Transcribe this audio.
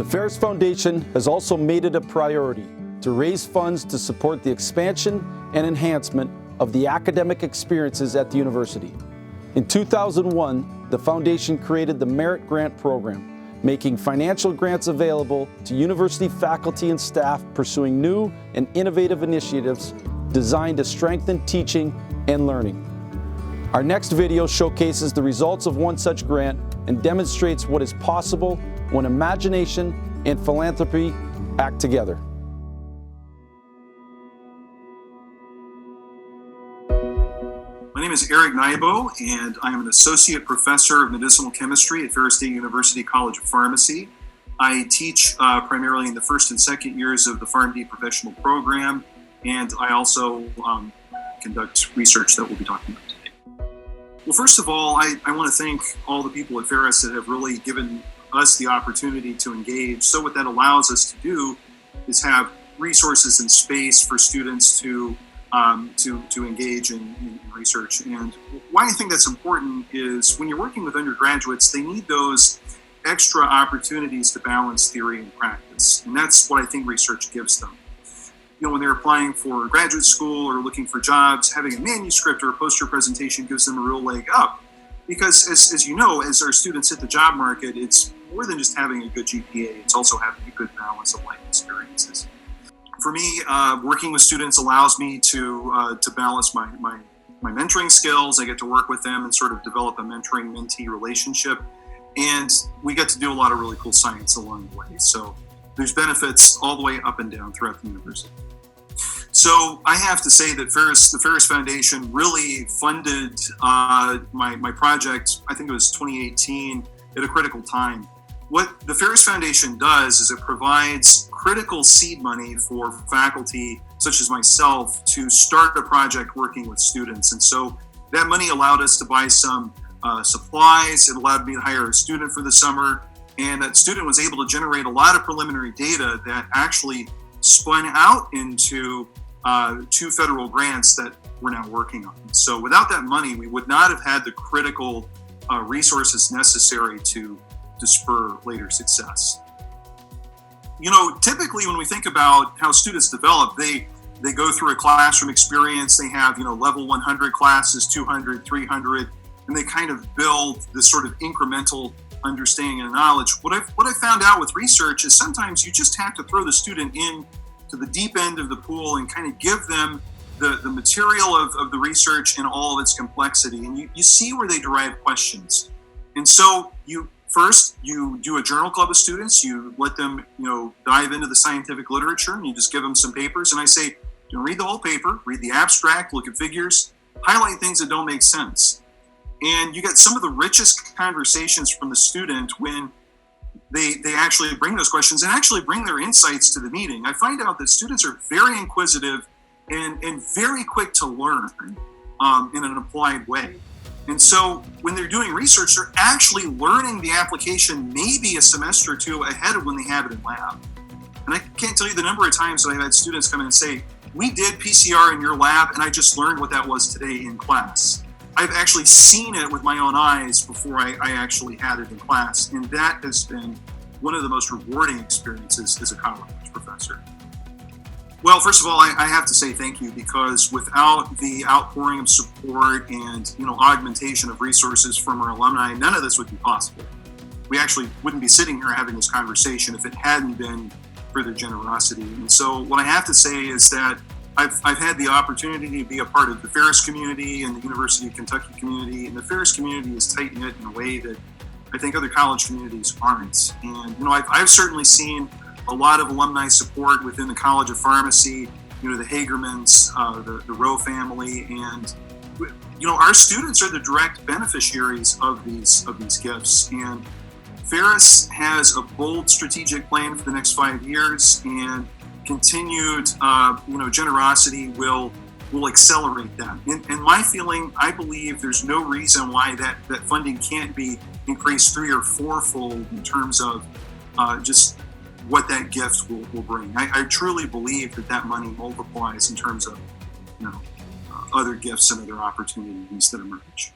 Ferris Foundation has also made it a priority to raise funds to support the expansion and enhancement of the academic experiences at the university. In 2001, the foundation created the Merit Grant Program, making financial grants available to university faculty and staff pursuing new and innovative initiatives designed to strengthen teaching and learning. Our next video showcases the results of one such grant and demonstrates what is possible when imagination and philanthropy act together. My name is Eric Nybo, and I am an associate professor of medicinal chemistry at Ferris State University College of Pharmacy. I teach primarily in the first and second years of the PharmD professional program, and I also conduct research that we'll be talking about today. Well, first of all, I want to thank all the people at Ferris that have really given us the opportunity to engage. So what that allows us to do is have resources and space for students to engage in research. And why I think that's important is when you're working with undergraduates, they need those extra opportunities to balance theory and practice. And that's what I think research gives them. You know, when they're applying for graduate school or looking for jobs, having a manuscript or a poster presentation gives them a real leg up. Because as you know, as our students hit the job market, it's more than just having a good GPA, it's also having a good balance of life experiences. For me, working with students allows me to balance my mentoring skills. I get to work with them and sort of develop a mentoring-mentee relationship. And we get to do a lot of really cool science along the way. So there's benefits all the way up and down throughout the university. So I have to say that the Ferris Foundation really funded my project, I think it was 2018, at a critical time. What the Ferris Foundation does is it provides critical seed money for faculty, such as myself, to start a project working with students. And so that money allowed us to buy some supplies. It allowed me to hire a student for the summer. And that student was able to generate a lot of preliminary data that actually spun out into 2 federal grants that we're now working on. So without that money, we would not have had the critical resources necessary to spur later success. You know, typically when we think about how students develop, they go through a classroom experience. They have, level 100 classes, 200, 300, and they kind of build this sort of incremental understanding and knowledge. What I found out with research is sometimes you just have to throw the student in to the deep end of the pool and kind of give them the material of the research in all of its complexity. And you see where they derive questions. And so you do a journal club with students. You let them, dive into the scientific literature, and you just give them some papers. And I say, read the whole paper, read the abstract, look at figures, highlight things that don't make sense. And you get some of the richest conversations from the student when they actually bring those questions and actually bring their insights to the meeting. I find out that students are very inquisitive and very quick to learn in an applied way. And so when they're doing research, they're actually learning the application maybe a semester or 2 ahead of when they have it in lab. And I can't tell you the number of times that I've had students come in and say, we did PCR in your lab and I just learned what that was today in class. I've actually seen it with my own eyes before I actually had it in class. And that has been one of the most rewarding experiences as a college professor. Well, first of all, I have to say thank you, because without the outpouring of support and augmentation of resources from our alumni, none of this would be possible. We actually wouldn't be sitting here having this conversation if it hadn't been for their generosity. And so what I have to say is that I've had the opportunity to be a part of the Ferris community and the University of Kentucky community, and the Ferris community is tight-knit in a way that I think other college communities aren't. And I've certainly seen a lot of alumni support within the College of Pharmacy, the Hagermans, the Rowe family, and our students are the direct beneficiaries of these gifts. And Ferris has a bold strategic plan for the next 5 years, and continued generosity will accelerate that. And my feeling, I believe there's no reason why that funding can't be increased 3- or 4-fold in terms of just what that gift will bring. I truly believe that money multiplies in terms of other gifts and other opportunities that emerge.